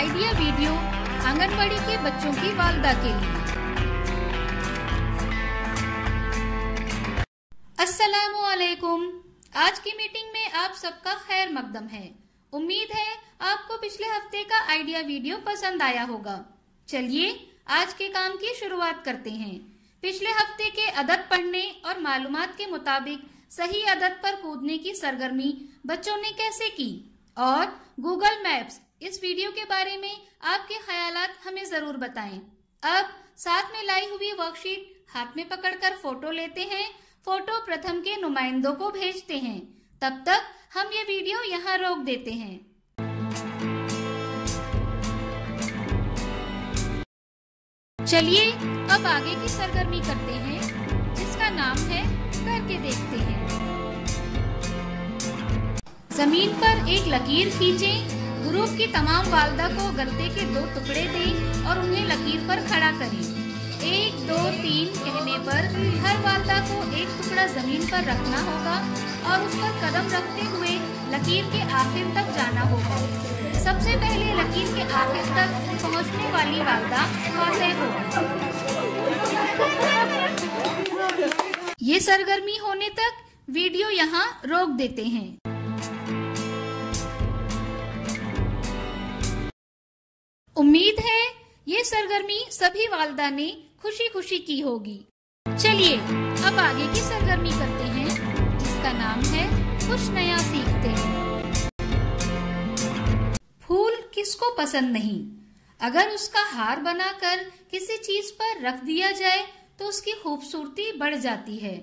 Idea video anganwadi के बच्चों की वालदा के लिए। अस्सलामु अलैकुम। आज की मीटिंग में आप सबका खैर मकदम है। उम्मीद है आपको पिछले हफ्ते का आइडिया वीडियो पसंद आया होगा। चलिए आज के काम की शुरुआत करते हैं। पिछले हफ्ते के अदद पढ़ने और मालूमात के मुताबिक सही अदद पर कूदने की सरगर्मी बच्चों ने कैसे की और गूगल मैप्स इस वीडियो के बारे में आपके ख्यालात हमें जरूर बताएं। अब साथ में लाई हुई वर्कशीट हाथ में पकड़कर फोटो लेते हैं। फोटो प्रथम के नुमाइंदों को भेजते हैं। तब तक हम ये वीडियो यहाँ रोक देते हैं। चलिए अब आगे की सरगर्मी करते हैं जिसका नाम है करके देखते हैं। जमीन पर एक लकीर खींचें। ग्रुप की तमाम वालदा को गत्ते के 2 टुकड़े दें और उन्हें लकीर पर खड़ा करें। 1, 2, 3 कहने पर हर वालदा को एक टुकड़ा जमीन पर रखना होगा और उस पर कदम रखते हुए लकीर के आखिर तक जाना होगा। सबसे पहले लकीर के आखिर तक पहुंचने वाली वालदा फातेह होगी। ये सरगर्मी होने तक वीडियो यहाँ रोक देते हैं। उम्मीद है ये सरगर्मी सभी वालदा ने खुशी खुशी की होगी। चलिए अब आगे की सरगर्मी करते हैं जिसका नाम है कुछ नया सीखते हैं। फूल किसको पसंद नहीं? अगर उसका हार बनाकर किसी चीज पर रख दिया जाए तो उसकी खूबसूरती बढ़ जाती है।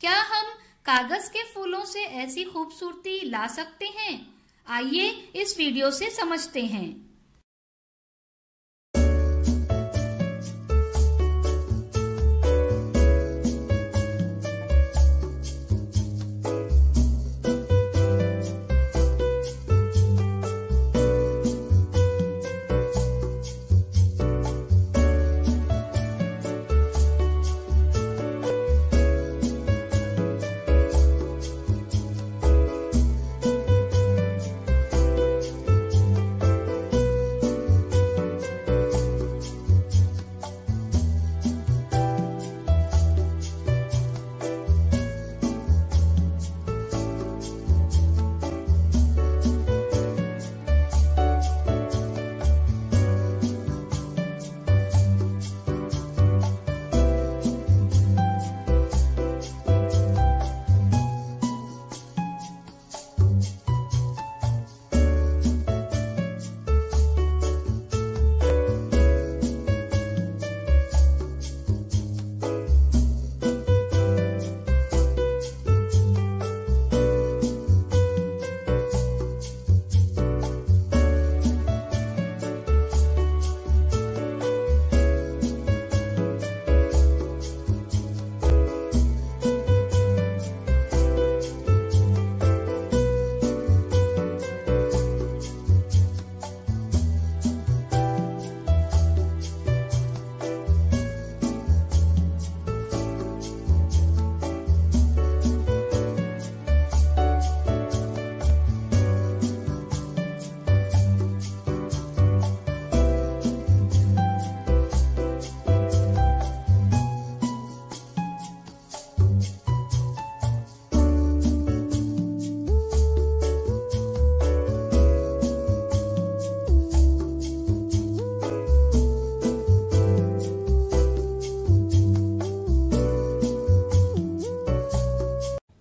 क्या हम कागज के फूलों से ऐसी खूबसूरती ला सकते हैं? आइए इस वीडियो से समझते हैं।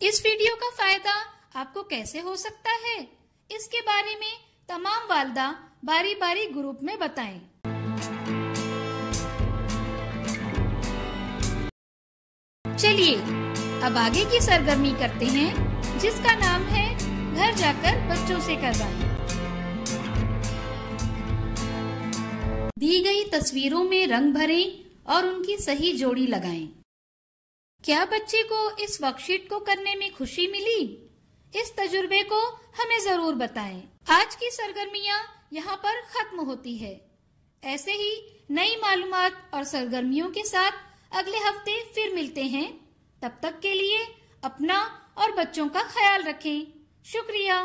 इस वीडियो का फायदा आपको कैसे हो सकता है, इसके बारे में तमाम वालदा बारी बारी ग्रुप में बताएं। चलिए अब आगे की सरगर्मी करते हैं जिसका नाम है घर जाकर बच्चों से करवाएं। दी गई तस्वीरों में रंग भरें और उनकी सही जोड़ी लगाएं। क्या बच्चे को इस वर्कशीट को करने में खुशी मिली? इस तजुर्बे को हमें जरूर बताएं। आज की सरगर्मियां यहाँ पर खत्म होती है। ऐसे ही नई मालूमात और सरगर्मियों के साथ अगले हफ्ते फिर मिलते हैं। तब तक के लिए अपना और बच्चों का ख्याल रखें। शुक्रिया।